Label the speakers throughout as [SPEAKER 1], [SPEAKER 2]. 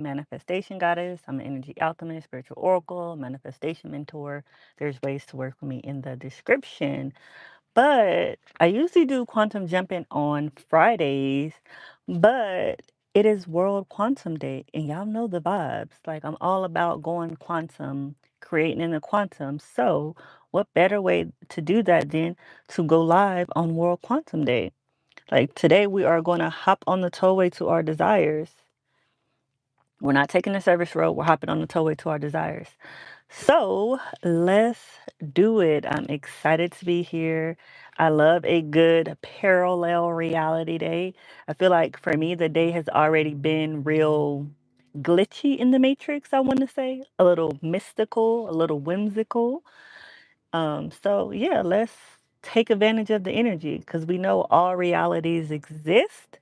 [SPEAKER 1] manifestation goddess. I'm an energy alchemist, spiritual oracle, manifestation mentor. There's ways to work with me in the description. But I usually do quantum jumping on Fridays, but it is World Quantum Day, and y'all know the vibes. Like, I'm all about going quantum, creating in the quantum. So, what better way to do that than to go live on World Quantum Day? Like, today, we are going to hop on the tollway to our desires. We're not taking the service road, we're hopping on the tollway to our desires. So let's do it. I'm excited to be here. I love a good parallel reality day. I feel like for me, the day has already been real glitchy in the matrix, I want to say. A little mystical, a little whimsical. So yeah, let's take advantage of the energy because we know all realities exist.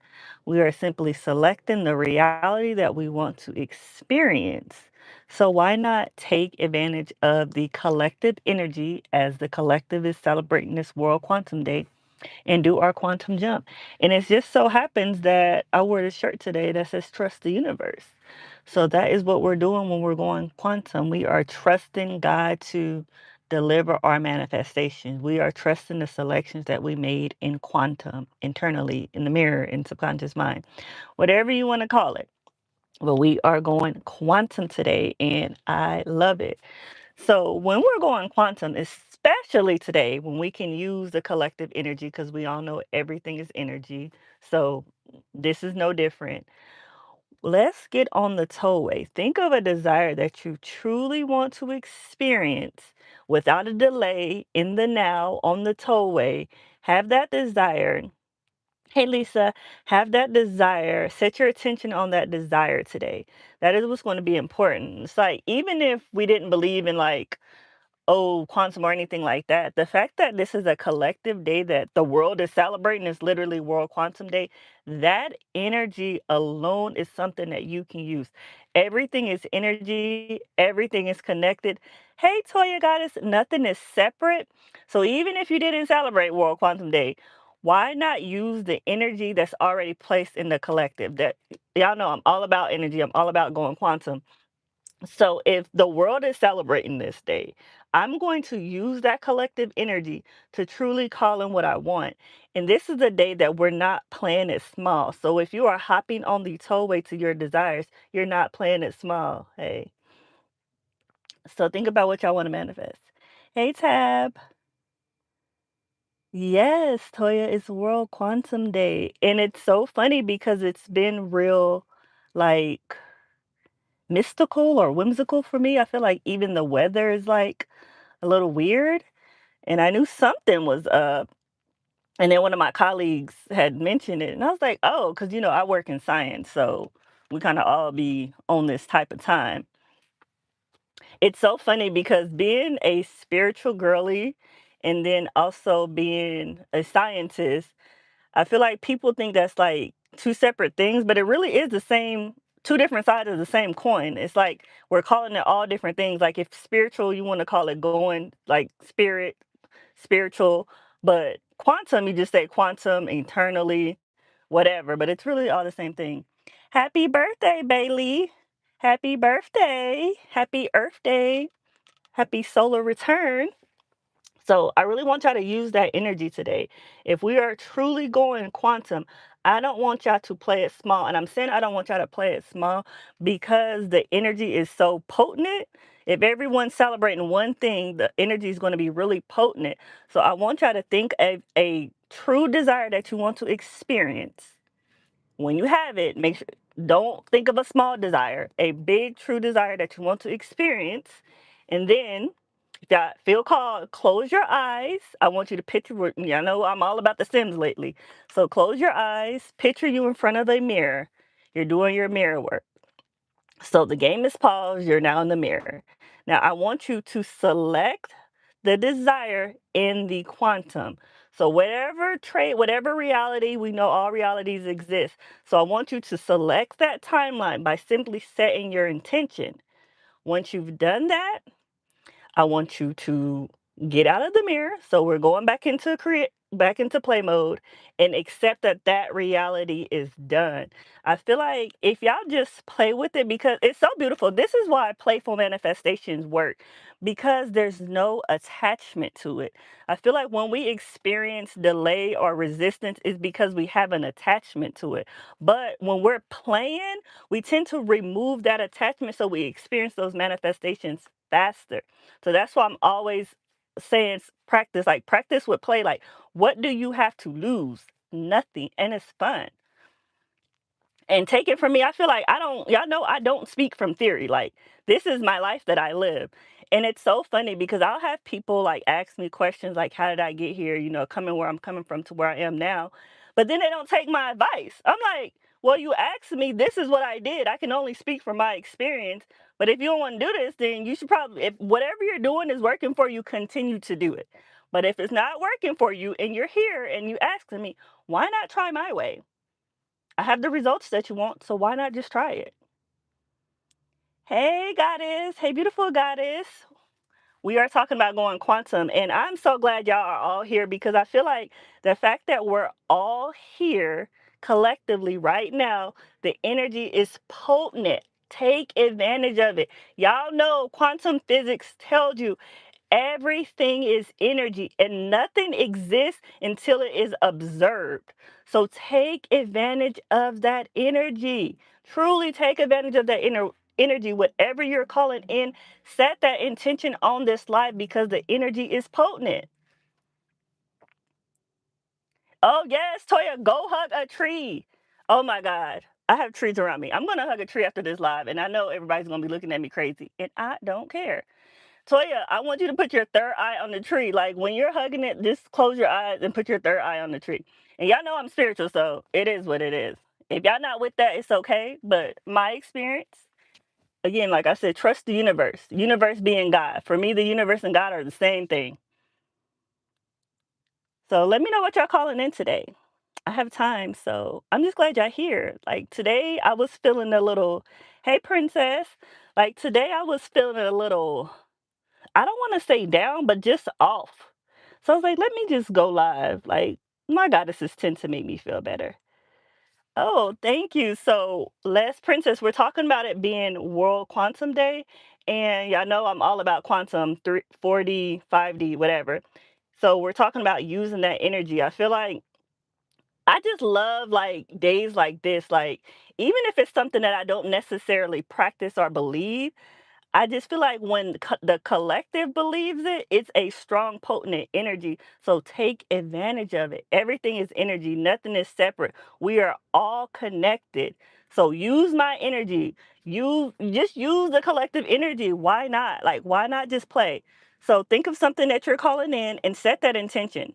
[SPEAKER 1] We are simply selecting the reality that we want to experience. So why not take advantage of the collective energy as the collective is celebrating this World Quantum Day and do our quantum jump? And it just so happens that I wore this shirt today that says trust the universe. So that is what we're doing when we're going quantum. We are trusting God to deliver our manifestations. We are trusting the selections that we made in quantum, internally, in the mirror, in subconscious mind, whatever you want to call it. But we are going quantum today, and I love it. So when we're going quantum, especially today, when we can use the collective energy, because we all know everything is energy. So this is no different. Let's get on the tollway. Think of a desire that you truly want to experience without a delay in the now on the tollway. Have that desire. Hey, Lisa, have that desire. Set your attention on that desire today. That is what's going to be important. It's like, even if we didn't believe in like quantum or anything like that. The fact that this is a collective day that the world is celebrating is literally World Quantum Day. That energy alone is something that you can use. Everything is energy, everything is connected. Hey, Toya Goddess, nothing is separate. So even if you didn't celebrate World Quantum Day, why not use the energy that's already placed in the collective? That y'all know I'm all about energy, I'm all about going quantum. So if the world is celebrating this day, I'm going to use that collective energy to truly call in what I want. And this is a day that we're not playing it small. So if you are hopping on the tollway to your desires, you're not playing it small. Hey. So think about what y'all want to manifest. Hey Tab. Yes, Toya, it's World Quantum Day. And it's so funny because it's been real like mystical or whimsical for me. I feel like even the weather is like a little weird. And I knew something was up. And then one of my colleagues had mentioned it. And I was like, oh, because, I work in science. So we kind of all be on this type of time. It's so funny because being a spiritual girly and then also being a scientist, I feel like people think that's like two separate things, but it really is the same, two different sides of the same coin. It's like we're calling it all different things. Like if spiritual, you want to call it going like spirit, spiritual, but quantum, you just say quantum, eternally, whatever, but it's really all the same thing. Happy birthday, Bailey. Happy birthday. Happy Earth Day. Happy solar return. So I really want y'all to use that energy today. If we are truly going quantum, I don't want y'all to play it small. And I'm saying I don't want y'all to play it small because the energy is so potent. If everyone's celebrating one thing, the energy is going to be really potent. So I want y'all to think of a true desire that you want to experience. When you have it, make sure don't think of a small desire, a big true desire that you want to experience. And then if y'all feel called, close your eyes. I want you to picture, I know I'm all about the Sims lately. So close your eyes, picture you in front of a mirror. You're doing your mirror work. So the game is paused, you're now in the mirror. Now I want you to select the desire in the quantum. So whatever reality, we know all realities exist. So I want you to select that timeline by simply setting your intention. Once you've done that, I want you to get out of the mirror. So we're going back into back into play mode and accept that that reality is done. I feel like if y'all just play with it, because it's so beautiful. This is why playful manifestations work, because there's no attachment to it. I feel like when we experience delay or resistance is because we have an attachment to it. But when we're playing, we tend to remove that attachment so we experience those manifestations faster. So that's why I'm always saying practice, like practice with play. Like, what do you have to lose? Nothing. And it's fun. And take it from me, I feel like I don't, y'all know, I don't speak from theory. Like, this is my life that I live. And it's so funny because I'll have people like ask me questions like, how did I get here? Coming where I'm coming from to where I am now. But then they don't take my advice. I'm like, well, you asked me, this is what I did. I can only speak from my experience. But if you don't want to do this, then you should probably, if whatever you're doing is working for you, continue to do it. But if it's not working for you and you're here and you asking me, why not try my way? I have the results that you want, so why not just try it? Hey, goddess. Hey, beautiful goddess. We are talking about going quantum, and I'm so glad y'all are all here because I feel like the fact that we're all here collectively right now, the energy is potent. Take advantage of it. Y'all know quantum physics tells you everything is energy and nothing exists until it is observed. So take advantage of that energy. Truly take advantage of that energy. Whatever you're calling in, set that intention on this live because the energy is potent. Oh, yes, Toya, go hug a tree. Oh my God. I have trees around me. I'm going to hug a tree after this live, and I know everybody's going to be looking at me crazy, and I don't care. Toya, I want you to put your third eye on the tree. Like when you're hugging it, just close your eyes and put your third eye on the tree. And y'all know I'm spiritual, so it is what it is. If y'all not with that, it's okay. But my experience, again, like I said, trust the universe. Universe being God. For me, the universe and God are the same thing. So let me know what y'all calling in today. I have time, so I'm just glad y'all here. Like today, I was feeling a little, hey, princess. Like today, I was feeling a little, I don't want to say down, but just off. So I was like, let me just go live. Like, my goddesses tend to make me feel better. Oh, thank you. So, Les Princess, we're talking about it being World Quantum Day. And y'all know I'm all about quantum 4D, 5D, whatever. So, we're talking about using that energy. I feel like I just love like days like this. Like, even if it's something that I don't necessarily practice or believe, I just feel like when the collective believes it, it's a strong, potent energy. So take advantage of it. Everything is energy, nothing is separate. We are all connected. So use my energy. Use the collective energy. Why not? Like, why not just play? So think of something that you're calling in and set that intention.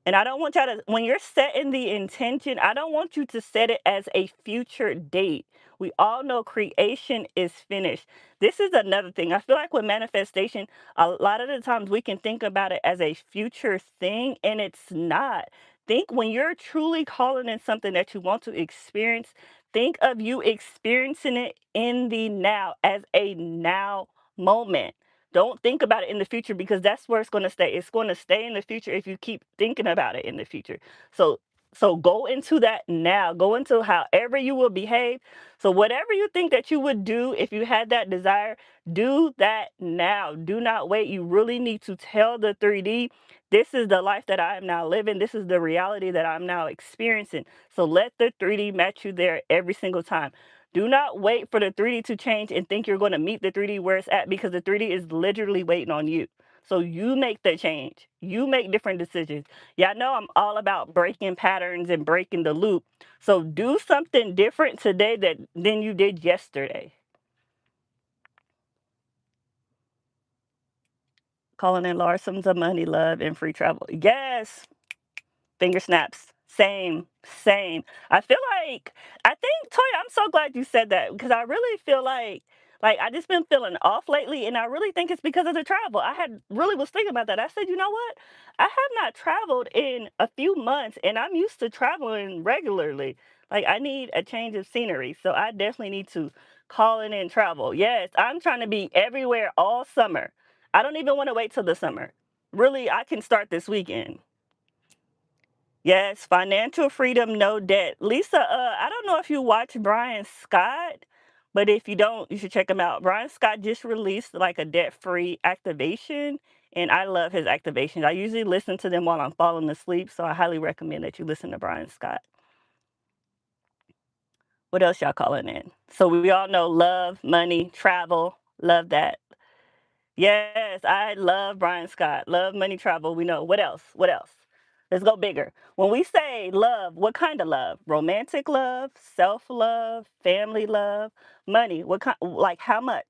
[SPEAKER 1] And I don't want y'all to, when you're setting the intention, I don't want you to set it as a future date. We all know creation is finished. This is another thing. I feel like with manifestation, a lot of the times we can think about it as a future thing, and it's not. Think when you're truly calling in something that you want to experience, think of you experiencing it in the now as a now moment. Don't think about it in the future because that's where it's going to stay. It's going to stay in the future if you keep thinking about it in the future. So so go into that now. Go into however you will behave. So whatever you think that you would do if you had that desire, do that now. Do not wait. You really need to tell the 3D, this is the life that I am now living. This is the reality that I'm now experiencing. So let the 3D match you there every single time. Do not wait for the 3D to change and think you're going to meet the 3D where it's at because the 3D is literally waiting on you. So you make the change. You make different decisions. Yeah, I know I'm all about breaking patterns and breaking the loop. So do something different today than you did yesterday. Calling in large sums of money, love, and free travel. Yes. Finger snaps. Same, same. I feel like I think Toya, I'm so glad you said that because I really feel like I just been feeling off lately and I really think it's because of the travel. I had really was thinking about that. I said, you know what? I have not traveled in a few months and I'm used to traveling regularly. Like I need a change of scenery. So I definitely need to call in and travel. Yes, I'm trying to be everywhere all summer. I don't even want to wait till the summer. Really, I can start this weekend. Yes, financial freedom, no debt. Lisa, I don't know if you watch Brian Scott, but if you don't, you should check him out. Brian Scott just released like a debt-free activation, and I love his activations. I usually listen to them while I'm falling asleep, so I highly recommend that you listen to Brian Scott. What else y'all calling in? So we all know love, money, travel. Love that. Yes, I love Brian Scott. Love, money, travel. We know. What else? What else? Let's go bigger. When we say love, what kind of love? Romantic love, self love, family love, money. What kind? Like how much?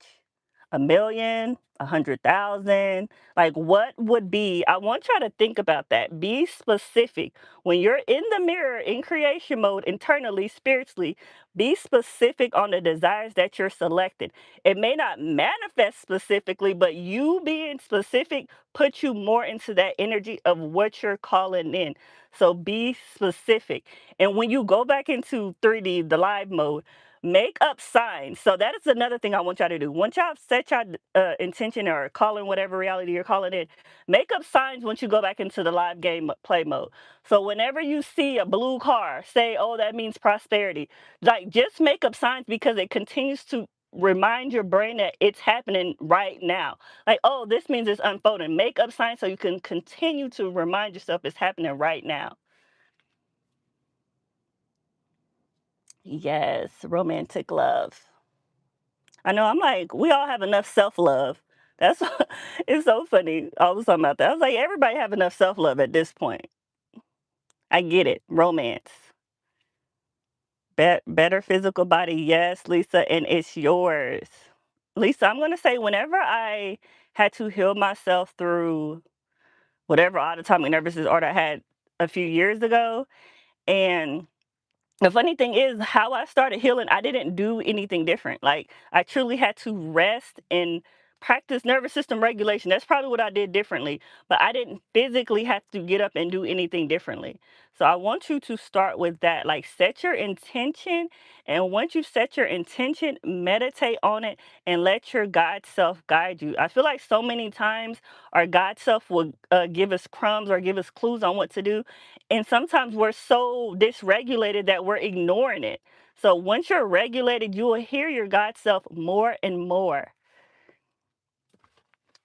[SPEAKER 1] 1 million, 100,000? Like what would be? I want y'all to think about that. Be specific. When you're in the mirror in creation mode, internally, spiritually, be specific on the desires that you're selecting. It may not manifest specifically, but you being specific puts you more into that energy of what you're calling in. So be specific. And when you go back into 3D, the live mode, make up signs. So that is another thing I want y'all to do. Once y'all set your intention or calling whatever reality you're calling in, make up signs once you go back into the live game play mode. So whenever you see a blue car, say, oh, that means prosperity. Like just make up signs because it continues to remind your brain that it's happening right now. Like, oh, this means it's unfolding. Make up signs so you can continue to remind yourself it's happening right now. Yes, romantic love. I know. I'm like, we all have enough self love. That's it's so funny. I was talking about that. I was like, everybody have enough self love at this point. I get it. Romance. Better physical body. Yes, Lisa, and it's yours. Lisa, I'm gonna say whenever I had to heal myself through whatever autonomic nervous disorder I had a few years ago, and the funny thing is, how I started healing, I didn't do anything different. Like, I truly had to rest and practice nervous system regulation. That's probably what I did differently, but I didn't physically have to get up and do anything differently. So, I want you to start with that. Like, set your intention. And once you set your intention, meditate on it and let your God self guide you. I feel like so many times our God self will give us crumbs or give us clues on what to do, and sometimes we're so dysregulated that we're ignoring it. So once you're regulated, you will hear your God self more and more.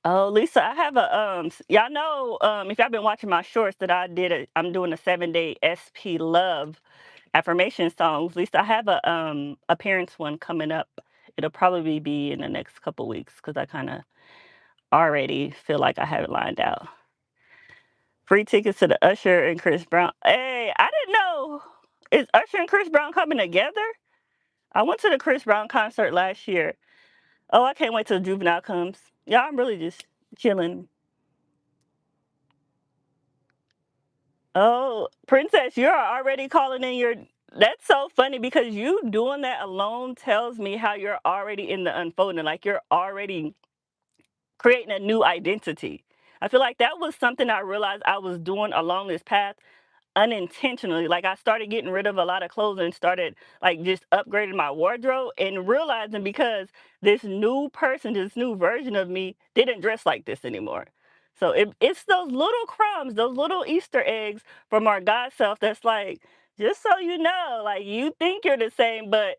[SPEAKER 1] Oh, Lisa, I have a y'all know if y'all been watching my shorts that I'm doing a 7-day SP love affirmation songs. Lisa, I have a appearance one coming up. It'll probably be in the next couple weeks because I kind of already feel like I have it lined out. Free tickets to the Usher and Chris Brown. Hey, I didn't know. Is Usher and Chris Brown coming together? I went to the Chris Brown concert last year. Oh, I can't wait till Juvenile comes. Yeah, I'm really just chilling. Oh, Princess, you're already calling in your. That's so funny because you doing that alone tells me how you're already in the unfolding. Like you're already creating a new identity. I feel like that was something I realized I was doing along this path unintentionally. Like I started getting rid of a lot of clothes and started like just upgrading my wardrobe and realizing because this new person, this new version of me didn't dress like this anymore. So it's those little crumbs, those little Easter eggs from our God self that's like, just so you know, like you think you're the same, but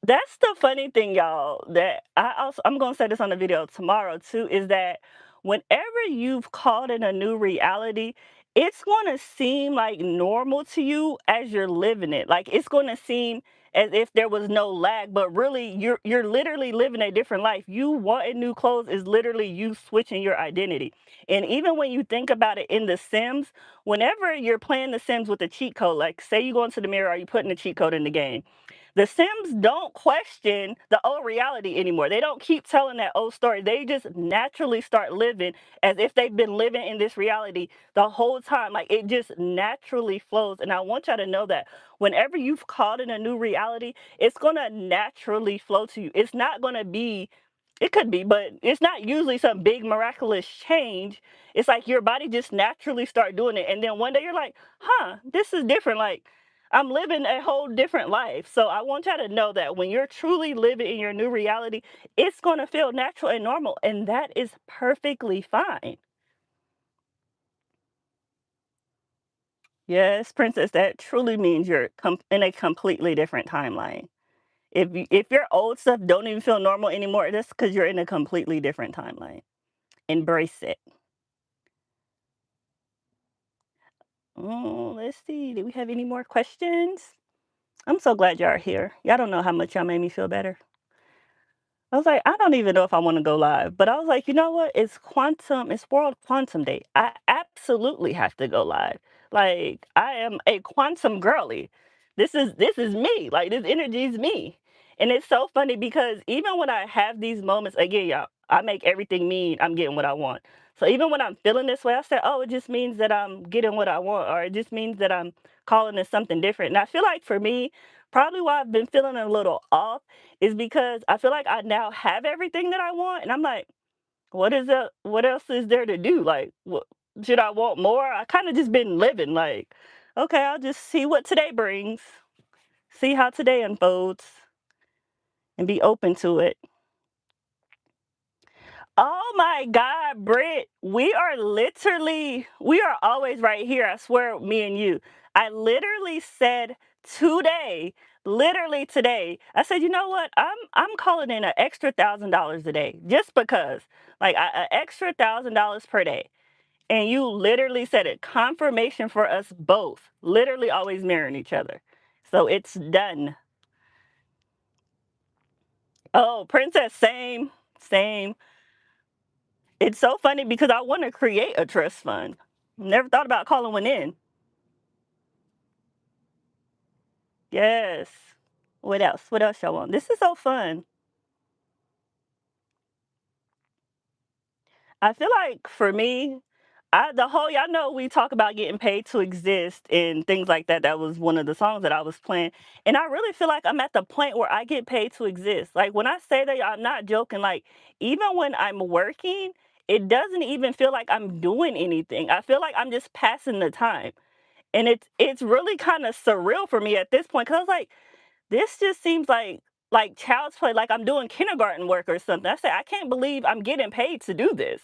[SPEAKER 1] that's the funny thing, y'all, that I'm gonna say this on the video tomorrow too, is that whenever you've called in a new reality, it's gonna seem like normal to you as you're living it. Like it's gonna seem as if there was no lag, but really you're literally living a different life. You wanting new clothes is literally you switching your identity. And even when you think about it in The Sims, whenever you're playing The Sims with a cheat code, like say you go into the mirror, are you putting a cheat code in the game? The Sims don't question the old reality anymore. They don't keep telling that old story. They just naturally start living as if they've been living in this reality the whole time. Like it just naturally flows. And I want y'all to know that whenever you've called in a new reality, it's going to naturally flow to you. It's not going to be, it could be, but it's not usually some big miraculous change. It's like your body just naturally start doing it. And then one day you're like, huh, this is different. Like, I'm living a whole different life. So I want y'all to know that when you're truly living in your new reality, it's going to feel natural and normal. And that is perfectly fine. Yes, princess, that truly means you're in a completely different timeline. If your old stuff don't even feel normal anymore, that's because you're in a completely different timeline. Embrace it. Let's see. Do we have any more questions? I'm so glad y'all are here. Y'all don't know how much y'all made me feel better. I was like, I don't even know if I want to go live, but I was like, you know what? It's World Quantum Day. I absolutely have to go live. Like, I am a quantum girly. This is me. Like, this energy is me. And it's so funny because even when I have these moments, again, y'all, I make everything mean I'm getting what I want. So even when I'm feeling this way, I say, oh, it just means that I'm getting what I want, or it just means that I'm calling it something different. And I feel like for me, probably why I've been feeling a little off is because I feel like I now have everything that I want, and I'm like, what else is there to do? Like, what should I want more? I kind of just been living like, okay, I'll just see what today brings, see how today unfolds, and be open to it. Oh my God, Britt, we are always right here. I swear, me and you. I literally said today, literally today, I said, you know what? I'm calling in an extra $1,000 a day just because, like, an extra $1,000 per day. And you literally said it. Confirmation for us both. Literally always mirroring each other. So it's done. Oh, princess, same, same. It's so funny because I want to create a trust fund. Never thought about calling one in. Yes. What else? What else y'all want? This is so fun. I feel like for me, y'all know we talk about getting paid to exist and things like that. That was one of the songs that I was playing. And I really feel like I'm at the point where I get paid to exist. Like when I say that, I'm not joking. Like even when I'm working, it doesn't even feel like I'm doing anything. I feel like I'm just passing the time. And it's really kind of surreal for me at this point because I was like, this just seems like child's play, like I'm doing kindergarten work or something. I said, I can't believe I'm getting paid to do this.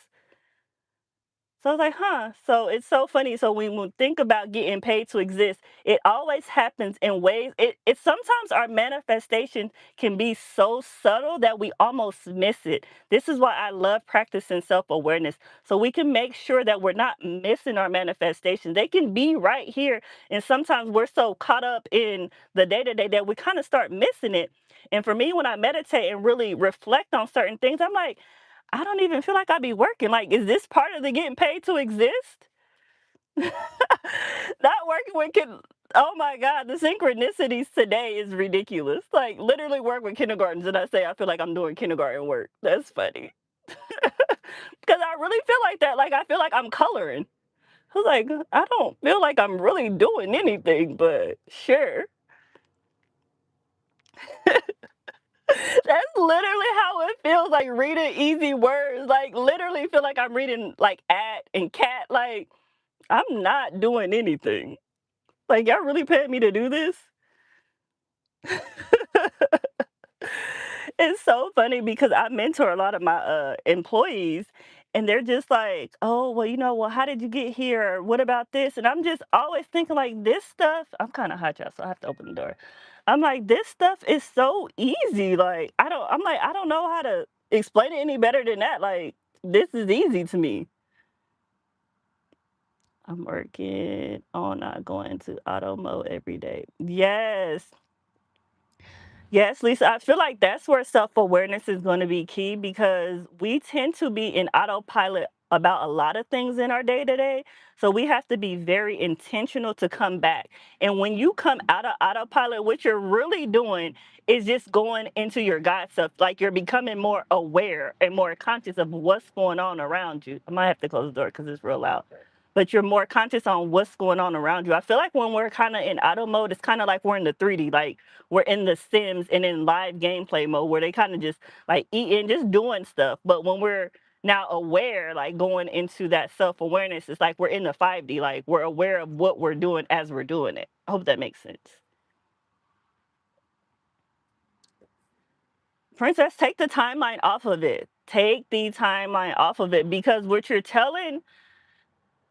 [SPEAKER 1] So I was like, huh. So it's so funny. So when we think about getting paid to exist, it always happens in ways. It sometimes our manifestation can be so subtle that we almost miss it. This is why I love practicing self-awareness. So we can make sure that we're not missing our manifestations. They can be right here. And sometimes we're so caught up in the day-to-day that we kind of start missing it. And for me, when I meditate and really reflect on certain things, I'm like, I don't even feel like I be working. Like, is this part of the getting paid to exist? Not working with kids. Oh my God, the synchronicities today is ridiculous. Like, literally work with kindergartens, and I say I feel like I'm doing kindergarten work. That's funny. Because I really feel like that. Like, I feel like I'm coloring. I was like, I don't feel like I'm really doing anything, but sure. That's literally how it feels like reading easy words. Like, literally feel like I'm reading like at and cat. Like, I'm not doing anything. Like, y'all really paid me to do this? It's so funny because I mentor a lot of my employees and they're just like, oh, well, well, how did you get here? What about this? And I'm just always thinking like this stuff, I'm kind of hot, y'all, so I have to open the door. I'm like, this stuff is so easy. Like, I'm like, I don't know how to explain it any better than that. Like, this is easy to me. I'm working on not going to auto mode every day. Yes. Yes, Lisa, I feel like that's where self awareness is going to be key because we tend to be in autopilot about a lot of things in our day to day. So we have to be very intentional to come back. And when you come out of autopilot, what you're really doing is just going into your God self. Like you're becoming more aware and more conscious of what's going on around you. I might have to close the door because it's real loud. But you're more conscious on what's going on around you. I feel like when we're kind of in auto mode, it's kind of like we're in the 3D. Like we're in the Sims and in live gameplay mode where they kind of just like eating, just doing stuff. But when we're now aware, like going into that self awareness, it's like we're in the 5D, like we're aware of what we're doing as we're doing it. I hope that makes sense. Princess, take the timeline off of it. Take the timeline off of it because what you're telling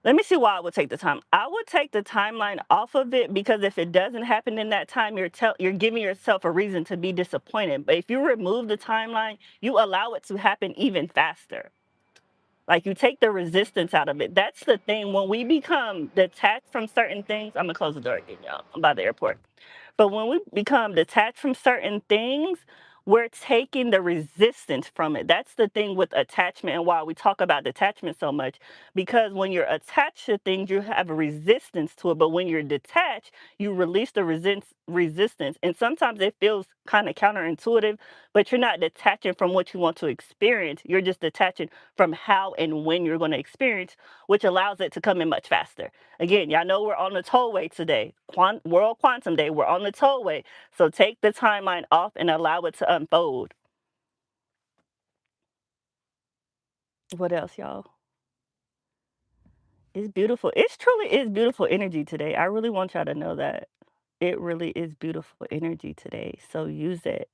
[SPEAKER 1] Let me see why I would take the time. I would take the timeline off of it because if it doesn't happen in that time, you're giving yourself a reason to be disappointed. But if you remove the timeline, you allow it to happen even faster. Like you take the resistance out of it. That's the thing. When we become detached from certain things, I'm gonna close the door again, y'all. I'm by the airport. But when we become detached from certain things, we're taking the resistance from it. That's the thing with attachment and why we talk about detachment so much. Because when you're attached to things, you have a resistance to it. But when you're detached, you release the resistance. And sometimes it feels kind of counterintuitive, but you're not detaching from what you want to experience. You're just detaching from how and when you're going to experience, which allows it to come in much faster. Again, y'all know we're on the tollway today. World Quantum Day. We're on the tollway. So take the timeline off and allow it to unfold. What else, y'all? It's beautiful. It's truly is beautiful energy today. I really want y'all to know that. It really is beautiful energy today. So use it.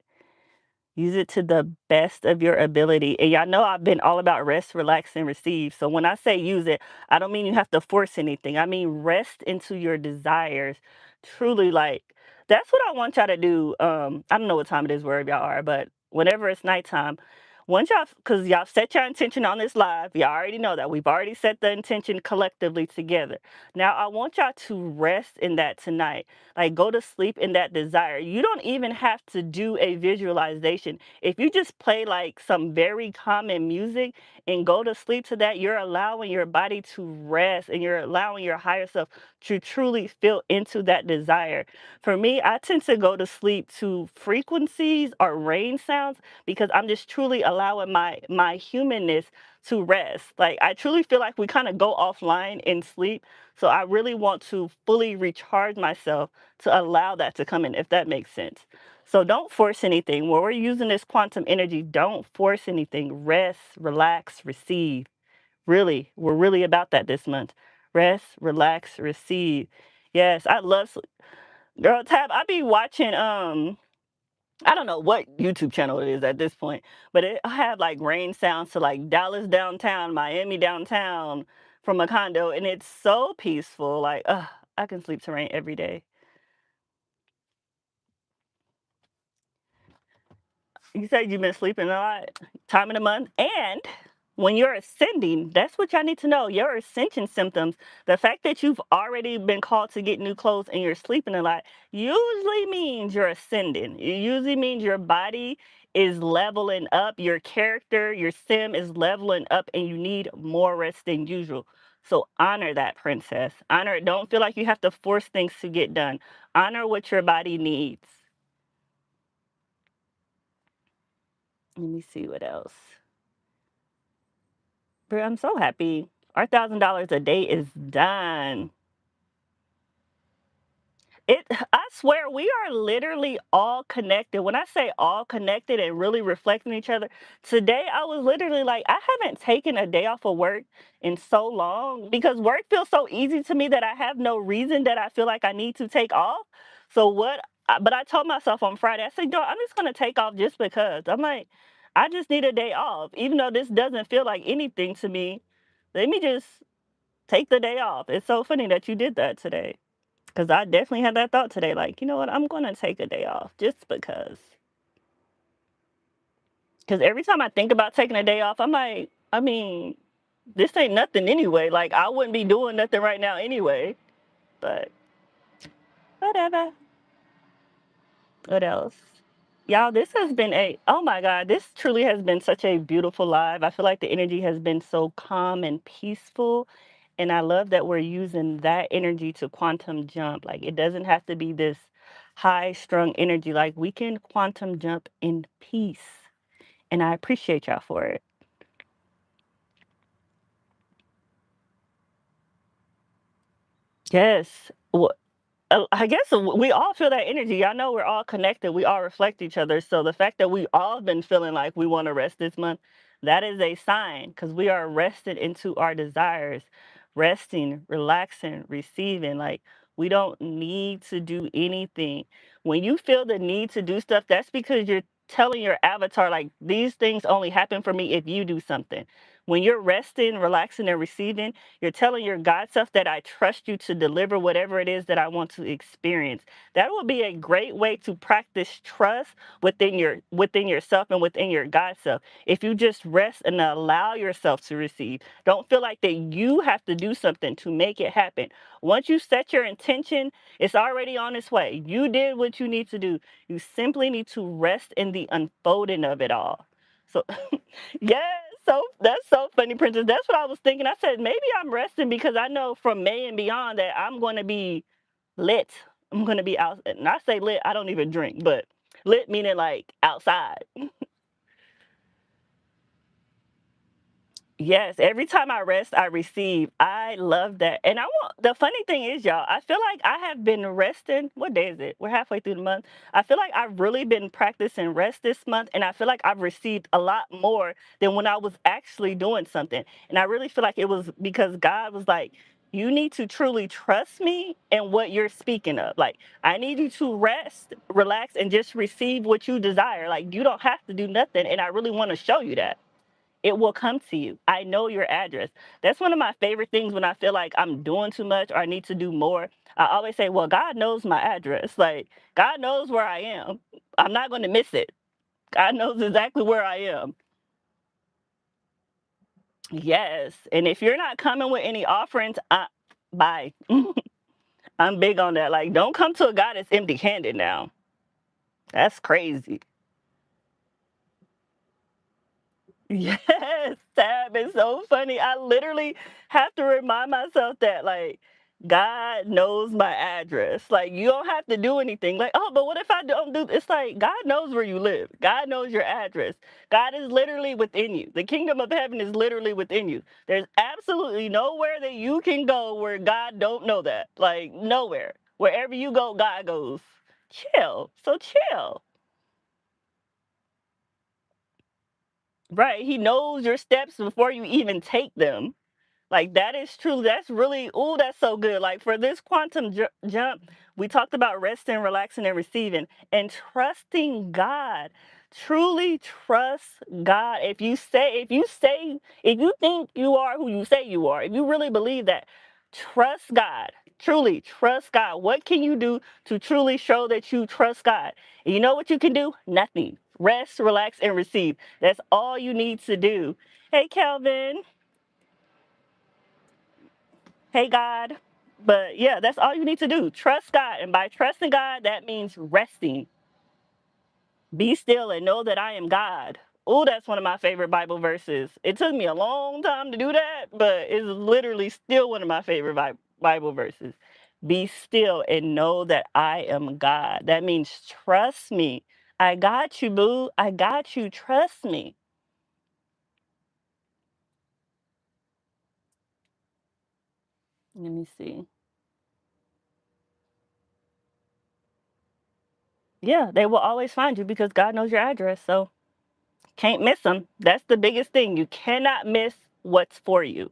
[SPEAKER 1] Use it to the best of your ability. And y'all know I've been all about rest, relax, and receive. So when I say use it, I don't mean you have to force anything. I mean rest into your desires. Truly, like that's what I want y'all to do. I don't know what time it is wherever y'all are, but whenever it's nighttime, once y'all, because y'all set your intention on this live, y'all already know that we've already set the intention collectively together. Now I want y'all to rest in that tonight. Like go to sleep in that desire. You don't even have to do a visualization. If you just play like some very common music and go to sleep to that, you're allowing your body to rest and you're allowing your higher self to truly feel into that desire. For me, I tend to go to sleep to frequencies or rain sounds because I'm just truly allowing my humanness to rest. Like I truly feel like we kind of go offline in sleep. So I really want to fully recharge myself to allow that to come in, if that makes sense. So don't force anything. When we're using this quantum energy, don't force anything. Rest, relax, receive. Really, we're really about that this month. Rest, relax, receive. Yes, I love Girl Tab. I be watching I don't know what YouTube channel it is at this point, but it I have like rain sounds to like Dallas downtown, Miami downtown from a condo, and it's so peaceful. Like, I can sleep to rain every day. You said you've been sleeping a lot, time in the month, and when you're ascending, that's what y'all need to know. Your ascension symptoms, the fact that you've already been called to get new clothes and you're sleeping a lot, usually means you're ascending. It usually means your body is leveling up, your character, your sim is leveling up, and you need more rest than usual. So honor that, princess. Honor it. Don't feel like you have to force things to get done. Honor what your body needs. Let me see what else. Bro, I'm so happy. Our $1,000 a day is done. It I swear we are literally all connected. When I say all connected and really reflecting each other, today I was literally like, I haven't taken a day off of work in so long because work feels so easy to me that I have no reason that I feel like I need to take off. So but I told myself on Friday, I said, yo, I'm just gonna take off just because. I'm like, I just need a day off. Even though this doesn't feel like anything to me, let me just take the day off. It's so funny that you did that today. Because I definitely had that thought today. Like, you know what? I'm going to take a day off just because. Because every time I think about taking a day off, I'm like, I mean, this ain't nothing anyway. Like, I wouldn't be doing nothing right now anyway. But whatever. What else? Y'all, this has been oh my God, this truly has been such a beautiful live. I feel like the energy has been so calm and peaceful. And I love that we're using that energy to quantum jump. Like, it doesn't have to be this high strung energy. Like, we can quantum jump in peace. And I appreciate y'all for it. Yes. I guess we all feel that energy. Y'all know we're all connected. We all reflect each other. So the fact that we all been feeling like we want to rest this month, that is a sign because we are rested into our desires, resting, relaxing, receiving. Like we don't need to do anything. When you feel the need to do stuff, that's because you're telling your avatar like these things only happen for me if you do something. When you're resting, relaxing, and receiving, you're telling your God self that I trust you to deliver whatever it is that I want to experience. That would be a great way to practice trust within yourself and within your God self. If you just rest and allow yourself to receive, don't feel like that you have to do something to make it happen. Once you set your intention, it's already on its way. You did what you need to do. You simply need to rest in the unfolding of it all. So, yes, so that's so funny, Princess. That's what I was thinking. I said, maybe I'm resting because I know from May and beyond that I'm going to be lit. I'm going to be out. And I say lit, I don't even drink, but lit meaning like outside. Yes, every time I rest, I receive. I love that. And I want the funny thing is, y'all, I feel like I have been resting. What day is it? We're halfway through the month. I feel like I've really been practicing rest this month, and I feel like I've received a lot more than when I was actually doing something. And I really feel like it was because God was like, you need to truly trust me and what you're speaking of. Like, I need you to rest, relax, and just receive what you desire. Like, you don't have to do nothing. And I really want to show you that it will come to you. I know your address. That's one of my favorite things when I feel like I'm doing too much or I need to do more. I always say, well, God knows my address. Like, God knows where I am. I'm not going to miss it. God knows exactly where I am. Yes. And if you're not coming with any offerings, bye. I'm big on that. Like, don't come to a God that's empty handed now. That's crazy. Yes, Tab is so funny. I literally have to remind myself that, like, God knows my address. Like, you don't have to do anything. Like, oh, but what if I don't do? It's like God knows where you live. God knows your address. God is literally within you. The kingdom of heaven is literally within you. There's absolutely nowhere that you can go where God don't know that. Like, nowhere. Wherever you go, God goes. Chill. So chill. Right. He knows your steps before you even take them. Like that is true. That's really, oh, that's so good. Like for this quantum jump, we talked about resting, relaxing, and receiving and trusting God. Truly trust God. If you think you are who you say you are, if you really believe that, trust God. Truly trust God. What can you do to truly show that you trust God? And you know what you can do? Nothing. Rest, relax, and receive. That's all you need to do. Hey, Kelvin. Hey, God. But yeah, that's all you need to do. Trust God. And by trusting God, that means resting. Be still and know that I am God. Oh, that's one of my favorite Bible verses. It took me a long time to do that, but it's literally still one of my favorite Bible verses. Be still and know that I am God. That means trust me. I got you, boo. I got you. Trust me. Let me see. Yeah, they will always find you because God knows your address. So can't miss them. That's the biggest thing. You cannot miss what's for you.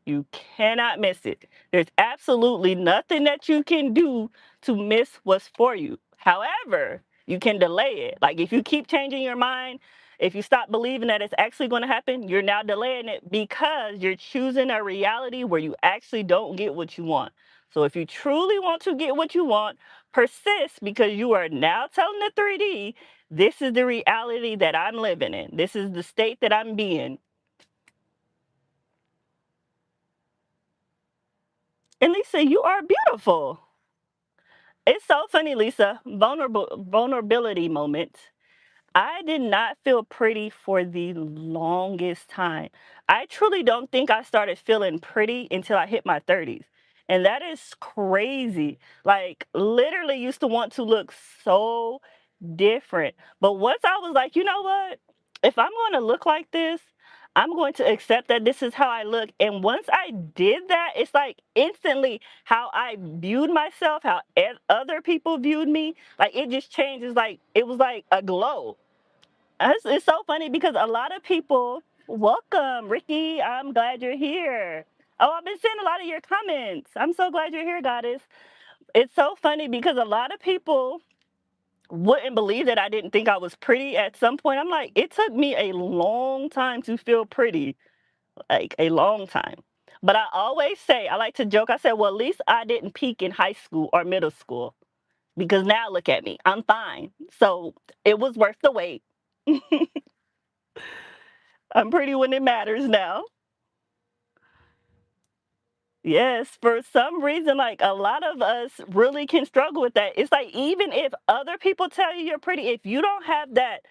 [SPEAKER 1] You cannot miss it. There's absolutely nothing that you can do to miss what's for you. However, you can delay it. Like if you keep changing your mind, if you stop believing that it's actually going to happen, you're now delaying it because you're choosing a reality where you actually don't get what you want. So if you truly want to get what you want, persist because you are now telling the 3D, this is the reality that I'm living in. This is the state that I'm being. And Lisa, you are beautiful. It's so funny, Lisa. Vulnerability moment. I did not feel pretty for the longest time. I truly don't think I started feeling pretty until I hit my 30s. And that is crazy. Like, literally used to want to look so different. But once I was like, you know what? If I'm going to look like this, I'm going to accept that this is how I look. And once I did that, it's like instantly how I viewed myself, how other people viewed me. Like it just changed. It's like it was like a glow. It's so funny because a lot of people, welcome, Ricky. I'm glad you're here. Oh, I've been seeing a lot of your comments. I'm so glad you're here, Goddess. It's so funny because a lot of people wouldn't believe that I didn't think I was pretty at some point. I'm like, it took me a long time to feel pretty. like a long time. But I always say, I like to joke, I said, well, at least I didn't peak in high school or middle school because now look at me, I'm fine. So it was worth the wait. I'm pretty when it matters now. Yes, for some reason, like a lot of us really can struggle with that. It's like even if other people tell you you're pretty, if you don't have that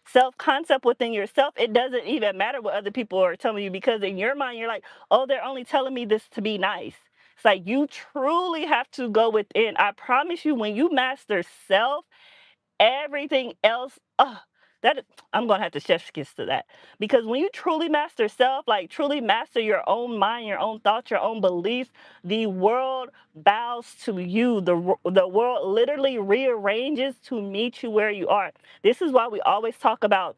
[SPEAKER 1] self concept within yourself, it doesn't even matter what other people are telling you because in your mind, you're like, oh, they're only telling me this to be nice. It's like you truly have to go within. I promise you, when you master self, everything else, that I'm gonna have to chef's kiss to that because when you truly master self, like truly master your own mind, your own thoughts, your own beliefs, the world bows to you. The world literally rearranges to meet you where you are. This is why we always talk about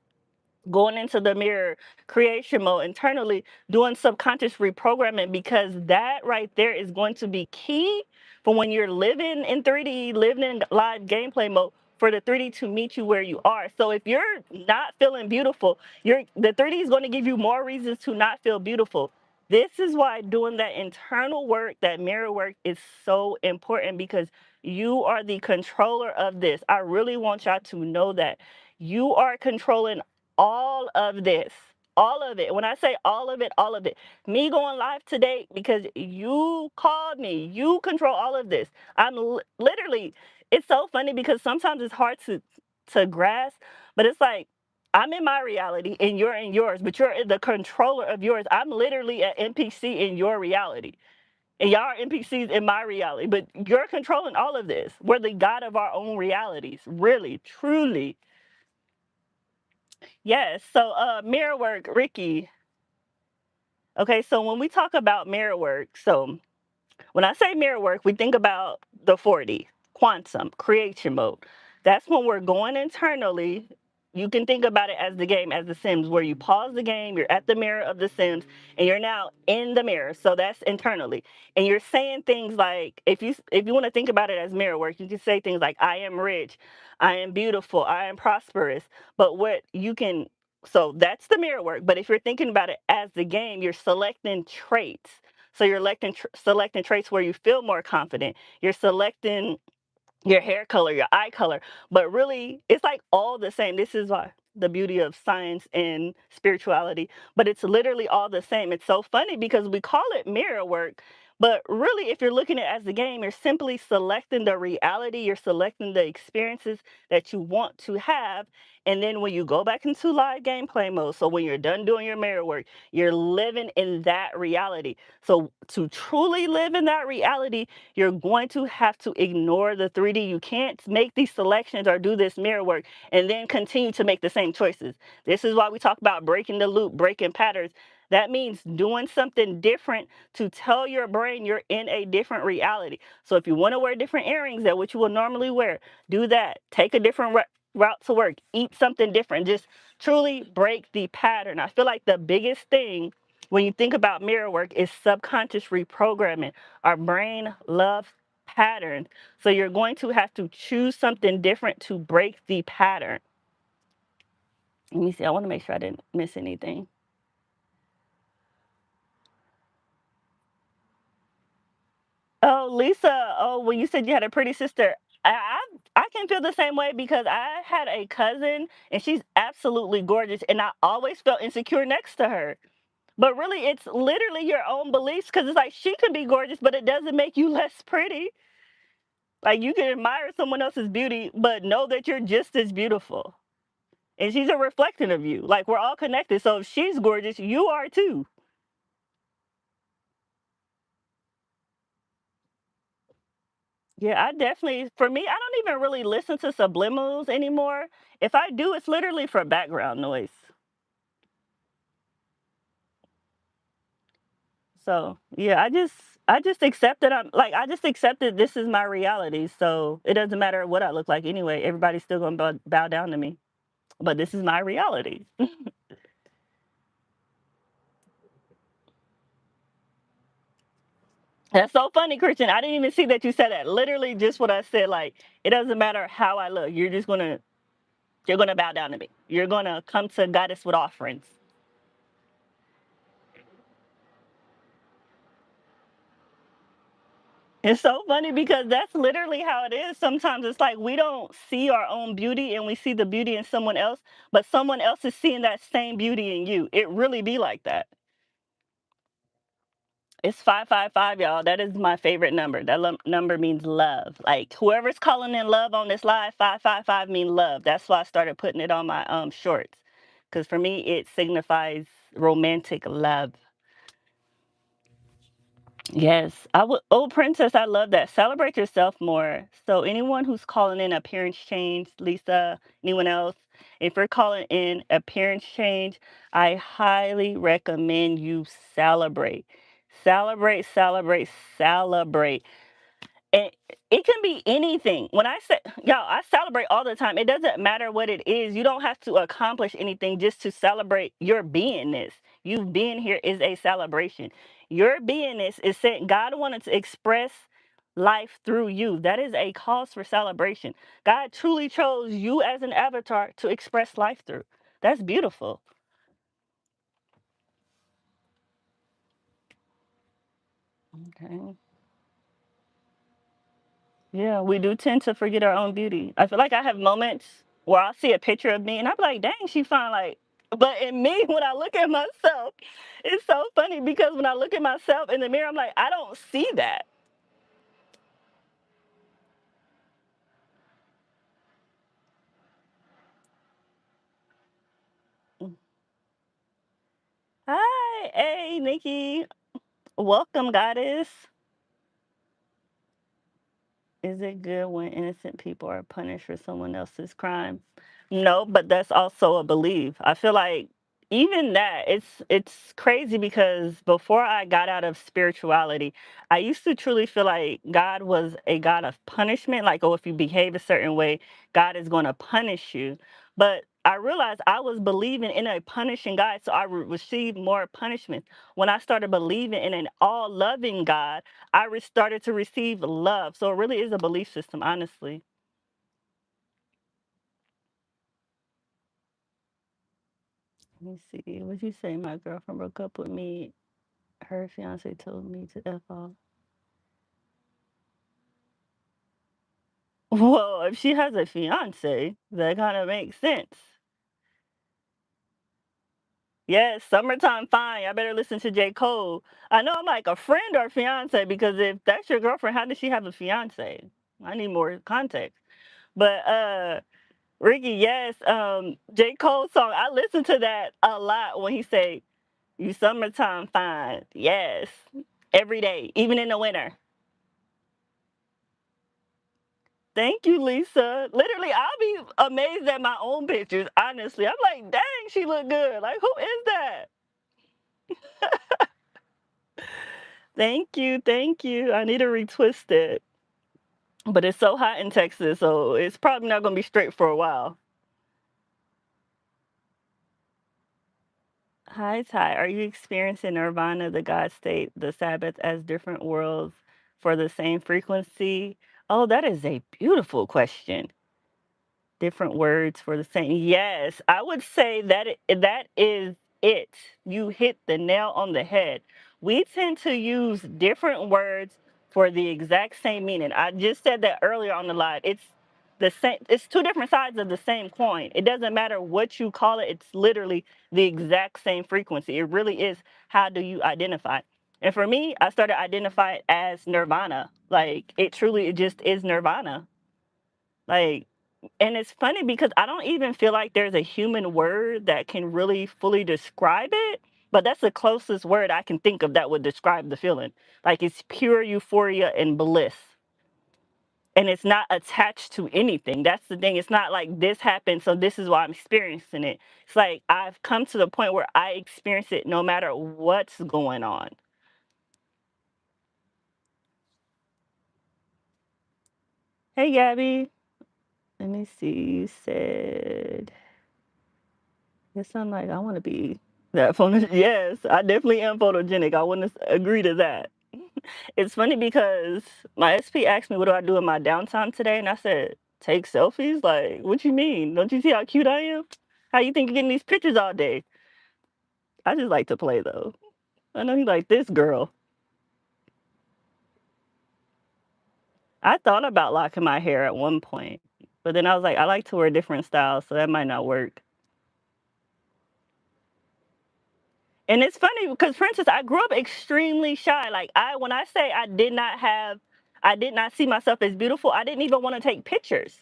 [SPEAKER 1] going into the mirror creation mode internally, doing subconscious reprogramming, because that right there is going to be key for when you're living in 3D, living in live gameplay mode, for the 3D to meet you where you are. So if you're not feeling beautiful, the 3D is going to give you more reasons to not feel beautiful. This is why doing that internal work, that mirror work, is so important because you are the controller of this. I really want y'all to know that you are controlling all of this, all of it. When I say all of it, all of it, me going live today because you called me, you control all of this. I'm literally, it's so funny because sometimes it's hard to grasp, but it's like I'm in my reality and you're in yours, but you're the controller of yours. I'm literally an NPC in your reality. And y'all are NPCs in my reality, but you're controlling all of this. We're the God of our own realities, really, truly. Yes. So mirror work, Ricky. Okay, so when we talk about mirror work, so when I say mirror work, we think about the 40, quantum, creation mode. That's when we're going internally. You can think about it as the game, as The Sims, where you pause the game, you're at the mirror of The Sims, and you're now in the mirror. So that's internally. And you're saying things like, if you want to think about it as mirror work, you can say things like, I am rich, I am beautiful, I am prosperous. But what you can, so that's the mirror work. But if you're thinking about it as the game, you're selecting traits. So you're selecting traits where you feel more confident. You're selecting your hair color, your eye color, but really it's like all the same. This is why the beauty of science and spirituality, but it's literally all the same. It's so funny because we call it mirror work, but really if you're looking at it as a game, you're simply selecting the reality, you're selecting the experiences that you want to have. And then when you go back into live gameplay mode, so when you're done doing your mirror work, you're living in that reality. So to truly live in that reality, you're going to have to ignore the 3D. You can't make these selections or do this mirror work and then continue to make the same choices. This is why we talk about breaking the loop, breaking patterns. That means doing something different to tell your brain you're in a different reality. So if you want to wear different earrings than what you would normally wear, do that. Take a different route to work. Eat something different. Just truly break the pattern. I feel like the biggest thing when you think about mirror work is subconscious reprogramming. Our brain loves patterns. So you're going to have to choose something different to break the pattern. Let me see. I want to make sure I didn't miss anything. Oh, Lisa. Oh, when you said you had a pretty sister, I can feel the same way because I had a cousin and she's absolutely gorgeous, and I always felt insecure next to her. But really, it's literally your own beliefs because it's like she could be gorgeous, but it doesn't make you less pretty. Like you can admire someone else's beauty, but know that you're just as beautiful. And she's a reflection of you. Like we're all connected. So if she's gorgeous, you are too. Yeah, I definitely, for me, I don't even really listen to subliminals anymore. If I do, it's literally for background noise. So yeah, I just accepted I just accepted this is my reality. So it doesn't matter what I look like anyway. Everybody's still gonna bow down to me. But this is my reality. That's so funny, Christian. I didn't even see that you said that. Literally just what I said, like, it doesn't matter how I look. You're gonna bow down to me. You're gonna come to goddess with offerings. It's so funny because that's literally how it is. Sometimes it's like we don't see our own beauty and we see the beauty in someone else, but someone else is seeing that same beauty in you. It really be like that. It's 555, y'all. That is my favorite number. That number means love. Like whoever's calling in love on this live, 555 mean love. That's why I started putting it on my shorts. Cuz for me it signifies romantic love. Yes, I would. Oh, Princess, I love that. Celebrate yourself more. So, anyone who's calling in appearance change, Lisa, anyone else, if you're calling in appearance change, I highly recommend you celebrate. Celebrate, celebrate, celebrate. And it can be anything. When I say, y'all, I celebrate all the time. It doesn't matter what it is. You don't have to accomplish anything just to celebrate your beingness. You being here is a celebration. Your beingness is saying God wanted to express life through you. That is a cause for celebration. God truly chose you as an avatar to express life through. That's beautiful. Okay. Yeah, we do tend to forget our own beauty. I feel like I have moments where I'll see a picture of me and I'm like, dang, she fine. Like, but in me, when I look at myself, it's so funny because when I look at myself in the mirror, I'm like, I don't see that. Hi, hey, Nikki. Welcome, goddess. Is it good when innocent people are punished for someone else's crime? No, but that's also a belief. I feel like even that it's crazy because before I got out of spirituality, I used to truly feel like God was a God of punishment. Like, oh, if you behave a certain way, God is going to punish you. But I realized I was believing in a punishing God, so I received more punishment. When I started believing in an all loving God, started to receive love. So it really is a belief system, honestly. Let me see. What you say? My girlfriend broke up with me. Her fiance told me to F off. Well, if she has a fiance, that kind of makes sense. Yes, summertime fine. I better listen to J. Cole. I know I'm like a friend or fiance because if that's your girlfriend, how does she have a fiance? I need more context. But Ricky, yes, J. Cole song. I listen to that a lot when he say, "You summertime fine." Yes, every day, even in the winter. Thank you, Lisa. Literally, I'll be amazed at my own pictures. Honestly, I'm like, dang, she look good. Like, who is that? Thank you, thank you. I need to retwist it, but it's so hot in Texas, so it's probably not gonna be straight for a while. Hi, Ty. Are you experiencing nirvana, the God state, the Sabbath as different worlds for the same frequency? Oh, that is a beautiful question. Different words for the same. Yes, I would say that that is it. You hit the nail on the head. We tend to use different words for the exact same meaning. I just said that earlier on the live. It's the same. It's two different sides of the same coin. It doesn't matter what you call it. It's literally the exact same frequency. It really is. How do you identify? And for me, I started identifying it as nirvana. Like it truly, it just is nirvana. Like, and it's funny because I don't even feel like there's a human word that can really fully describe it, but that's the closest word I can think of that would describe the feeling. Like it's pure euphoria and bliss. And it's not attached to anything. That's the thing. It's not like this happened, so this is why I'm experiencing it. It's like I've come to the point where I experience it no matter what's going on. Hey, Gabby. Let me see. You said Yes, I'm like, I want to be that phone. Yes, I definitely am photogenic. I want to agree to that. It's funny because my SP asked me, what do I do in my downtime today? And I said, take selfies? Like, what you mean? Don't you see how cute I am? How you think you're getting these pictures all day? I just like to play, though. I know he like this girl. I thought about locking my hair at one point, but then I was like, I like to wear different styles, so that might not work. And it's funny because, for instance, I grew up extremely shy. Like when I say I did not see myself as beautiful. I didn't even want to take pictures.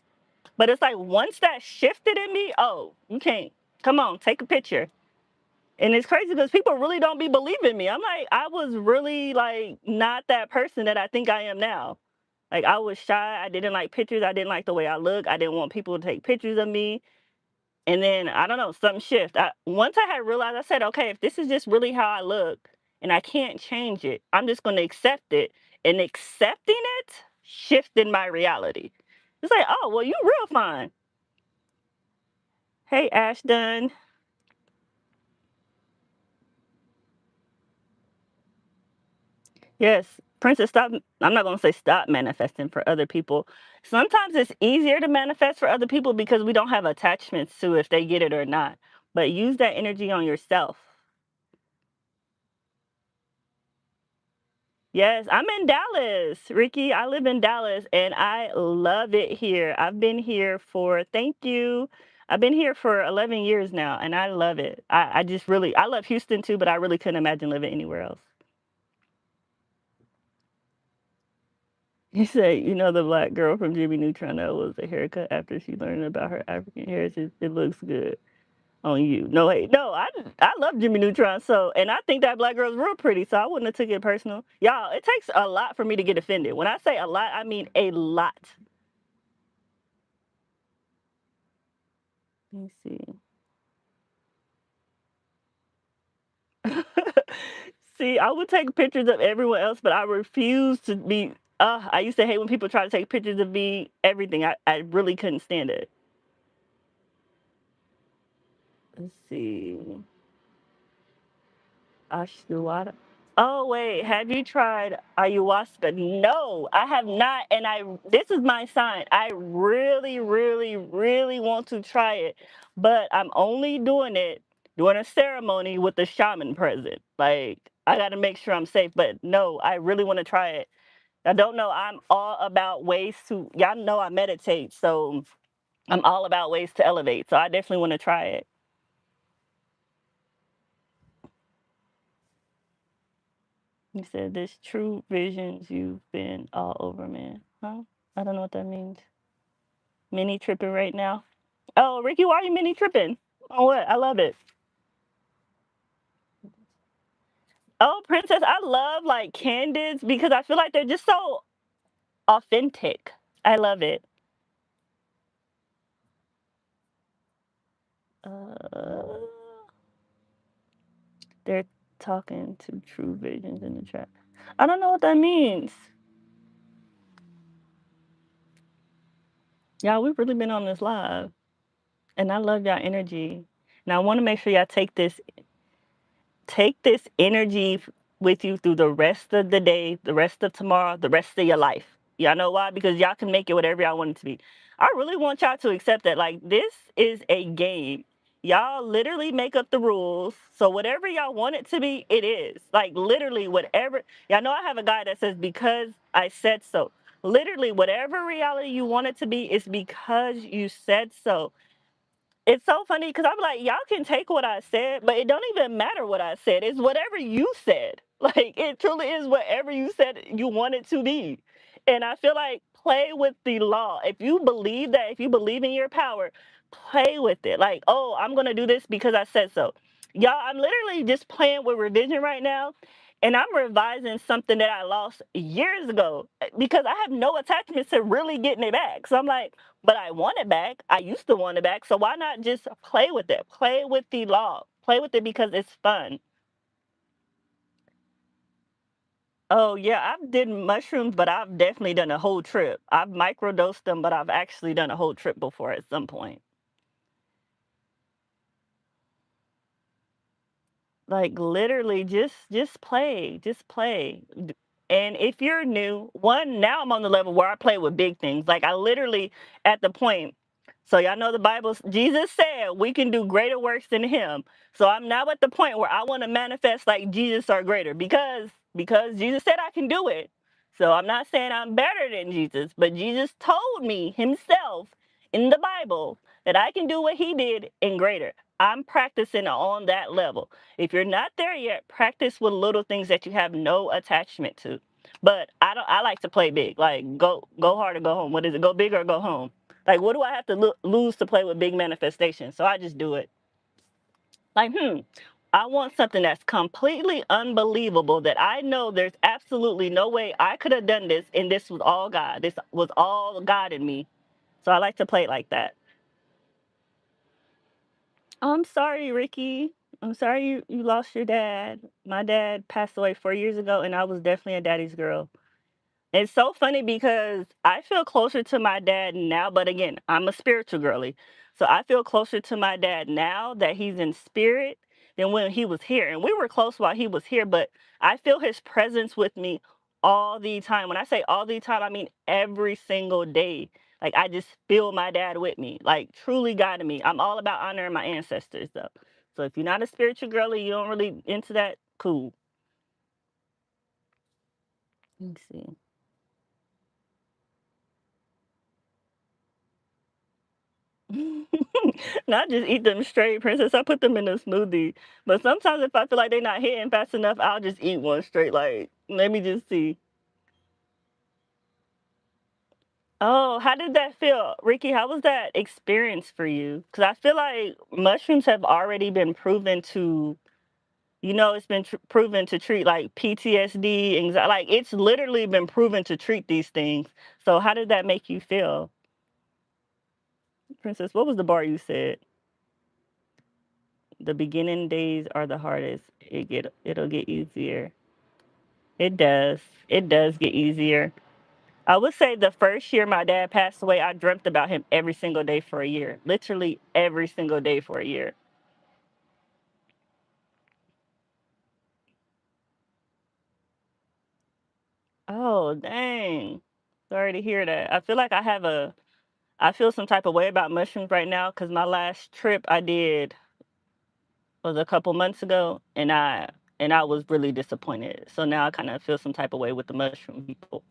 [SPEAKER 1] But it's like once that shifted in me, oh, you can't. Come on, take a picture. And it's crazy because people really don't be believing me. I'm like, I was really like not that person that I think I am now. Like I was shy. I didn't like pictures. I didn't like the way I look. I didn't want people to take pictures of me. And then I don't know, something shift. Once I had realized, I said, okay, if this is just really how I look and I can't change it, I'm just going to accept it. And accepting it shifted my reality. It's like, oh, well, you real fine. Hey, Ashton. Yes, Princess, stop. I'm not going to say stop manifesting for other people. Sometimes it's easier to manifest for other people because we don't have attachments to if they get it or not. But use that energy on yourself. Yes, I'm in Dallas, Ricky. I live in Dallas and I love it here. I've been here for, thank you. I've been here for 11 years now and I love it. I just really, I love Houston too, but I really couldn't imagine living anywhere else. You say, you know, the black girl from Jimmy Neutron that was a haircut after she learned about her African heritage. It looks good on you. No, hey, no, I love Jimmy Neutron. So, and I think that black girl's real pretty. So I wouldn't have took it personal. Y'all, it takes a lot for me to get offended. When I say a lot, I mean a lot. Let me see. See, I would take pictures of everyone else, but I refuse to be. I used to hate when people try to take pictures of me. Everything. I really couldn't stand it. Let's see. Ashwada. Oh wait, have you tried ayahuasca? No, I have not, and I this is my sign. I really, really, really want to try it, but I'm only doing it during a ceremony with the shaman present. Like I got to make sure I'm safe. But no, I really want to try it. I don't know. I'm all about ways to. Y'all know I meditate, so I'm all about ways to elevate. So I definitely want to try it. You said there's true visions you've been all over, man. Huh? I don't know what that means. Mini tripping right now. Oh, Ricky, why are you mini tripping? Oh, what? I love it. Oh, Princess, I love like candids because I feel like they're just so authentic. I love it. Uh, they're talking to true visions in the chat. I don't know what that means. Y'all, we've really been on this live, and I love y'all energy. And I want to make sure y'all take this energy with you through the rest of the day, the rest of tomorrow, the rest of your life. Y'all know why? Because y'all can make it whatever y'all want it to be. I really want y'all to accept that. Like, this is a game. Y'all literally make up the rules. So, whatever y'all want it to be, it is. Like, literally, whatever. Y'all know I have a guy that says, because I said so. Literally, whatever reality you want it to be is because you said so. It's so funny because I'm like, y'all can take what I said, but it don't even matter what I said. It's whatever you said. Like it truly is whatever you said you want it to be. And I feel like play with the law. If you believe that, if you believe in your power, play with it. Like, oh, I'm gonna do this because I said so. Y'all, I'm literally just playing with revision right now. And I'm revising something that I lost years ago because I have no attachments to really getting it back. So I'm like, but I want it back. I used to want it back. So why not just play with it? Play with the law. Play with it because it's fun. Oh yeah, I've did mushrooms, but I've definitely done a whole trip. I've microdosed them, but I've actually done a whole trip before at some point. Like literally just play. And if you're new, one, now I'm on the level where I play with big things. Like I literally at the point. So y'all know the Bible, Jesus said we can do greater works than him. So I'm now at the point where I want to manifest like Jesus or greater because Jesus said I can do it. So I'm not saying I'm better than Jesus, but Jesus told me himself in the Bible that I can do what he did and greater. I'm practicing on that level. If you're not there yet, practice with little things that you have no attachment to. But I like to play big. Like go hard or go home. What is it? Go big or go home. Like what do I have to lose to play with big manifestations? So I just do it. Like, I want something that's completely unbelievable that I know there's absolutely no way I could have done this and this was all God. This was all God in me. So I like to play it like that. I'm sorry, Ricky. I'm sorry you lost your dad. My dad passed away 4 years ago and I was definitely a daddy's girl. It's so funny because I feel closer to my dad now, but again, I'm a spiritual girly. So I feel closer to my dad now that he's in spirit than when he was here. And we were close while he was here, but I feel his presence with me all the time. When I say all the time, I mean every single day. Like I just feel my dad with me, like truly guiding me. I'm all about honoring my ancestors though. So if you're not a spiritual girly, you don't really into that, cool. Let's see. Not just eat them straight, princess. I put them in a smoothie. But sometimes if I feel like they're not hitting fast enough, I'll just eat one straight. Like, let me just see. Oh, how did that feel? Ricky, how was that experience for you? Because I feel like mushrooms have already been proven to, it's been proven to treat like PTSD, anxiety. Like, it's literally been proven to treat these things. So, how did that make you feel? Princess, what was the bar you said? The beginning days are the hardest. It'll get easier. It does. It does get easier. I would say the first year my dad passed away, I dreamt about him every single day for a year. Literally every single day for a year. Oh, dang. Sorry to hear that. I feel some type of way about mushrooms right now because my last trip I did was a couple months ago and I was really disappointed. So now I kind of feel some type of way with the mushroom people.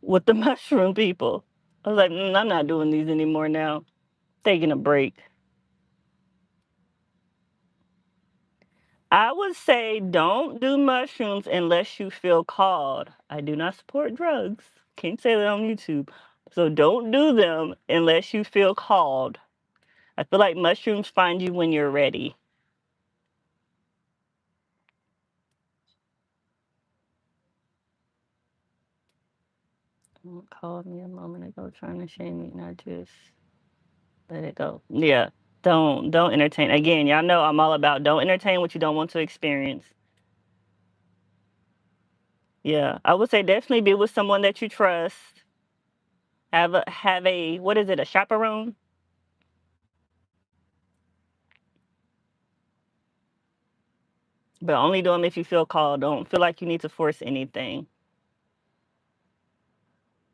[SPEAKER 1] With the mushroom people. I was like, I'm not doing these anymore now. Taking a break. I would say don't do mushrooms unless you feel called. I do not support drugs. Can't say that on YouTube. So don't do them unless you feel called. I feel like mushrooms find you when you're ready. Someone called me a moment ago trying to shame me, not just let it go. Yeah. Don't entertain. Again, y'all know I'm all about don't entertain what you don't want to experience. Yeah. I would say definitely be with someone that you trust. Have a what is it, a chaperone? But only do them if you feel called. Don't feel like you need to force anything.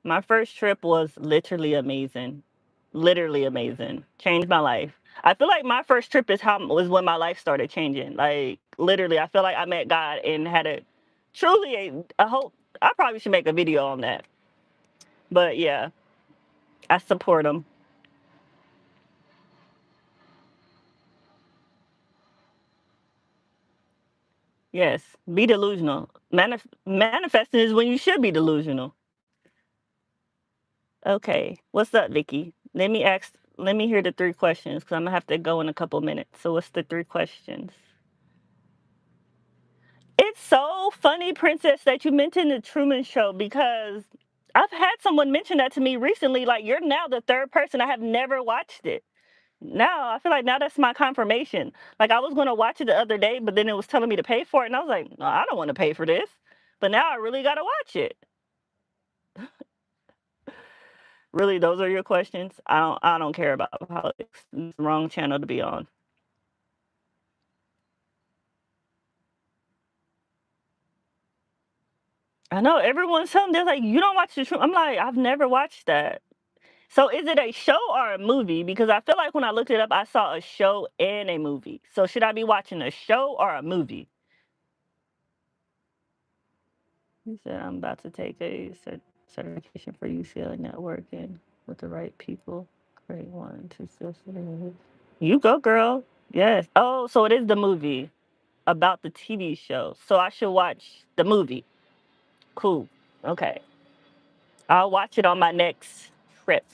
[SPEAKER 1] My first trip was literally amazing. Literally amazing. Changed my life. I feel like my first trip is how was when my life started changing. Like literally, I feel like I met God and had a truly a hope. I probably should make a video on that. But yeah, I support them. Yes, be delusional. Manifesting is when you should be delusional. Okay, what's up, Vicky? Let me hear the three questions because I'm gonna have to go in a couple minutes. So, what's the three questions? It's so funny, Princess, that you mentioned the Truman Show because I've had someone mention that to me recently. Like, you're now the third person. I have never watched it. Now, I feel like now that's my confirmation. Like, I was gonna watch it the other day, but then it was telling me to pay for it, and I was like, no, I don't want to pay for this. But now I really gotta watch it. Really, those are your questions. I don't care about politics. It's the wrong channel to be on. I know everyone's telling they're like, you don't watch the truth. I'm like, I've never watched that. So is it a show or a movie? Because I feel like when I looked it up, I saw a show and a movie. So should I be watching a show or a movie? He said, I'm about to take a certification for UCLA networking with the right people. Great one to feel. You go, girl. Yes. Oh, so it is the movie about the TV show. So I should watch the movie. Cool. Okay. I'll watch it on my next trip.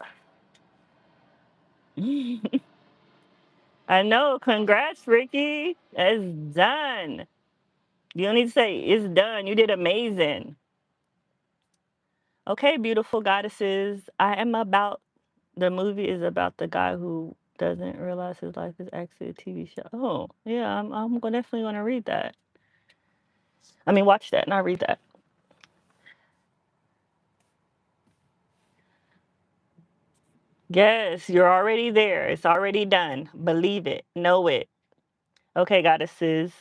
[SPEAKER 1] I know. Congrats, Ricky. It's done. You don't need to say it's done. You did amazing. Okay, beautiful goddesses. I am about the movie is about the guy who doesn't realize his life is actually a TV show. Oh, yeah, definitely gonna read that. I mean, watch that, not read that. Yes, you're already there. It's already done. Believe it. Know it. Okay, goddesses.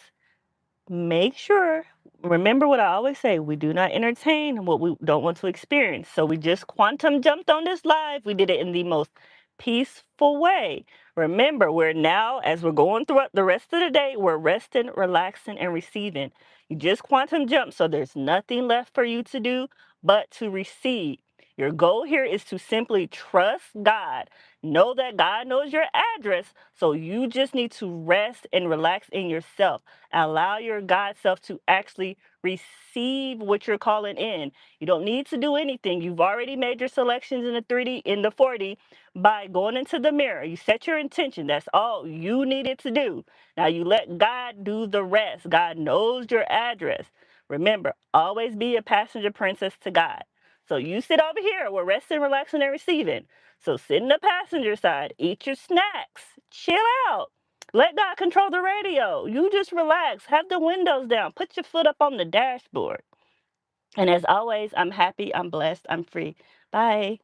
[SPEAKER 1] Make sure, remember what I always say, we do not entertain what we don't want to experience. So we just quantum jumped on this live. We did it in the most peaceful way. Remember, we're now, as we're going throughout the rest of the day, we're resting, relaxing, and receiving. You just quantum jump, so there's nothing left for you to do but to receive. Your goal here is to simply trust God. Know that God knows your address, so you just need to rest and relax in yourself. Allow your God self to actually receive what you're calling in. You don't need to do anything. You've already made your selections in the 3D, in the 4D by going into the mirror. You set your intention. That's all you needed to do. Now you let God do the rest. God knows your address. Remember, always be a passenger princess to God. So you sit over here. We're resting, relaxing, and receiving. So sit in the passenger side. Eat your snacks. Chill out. Let God control the radio. You just relax. Have the windows down. Put your foot up on the dashboard. And as always, I'm happy, I'm blessed, I'm free. Bye.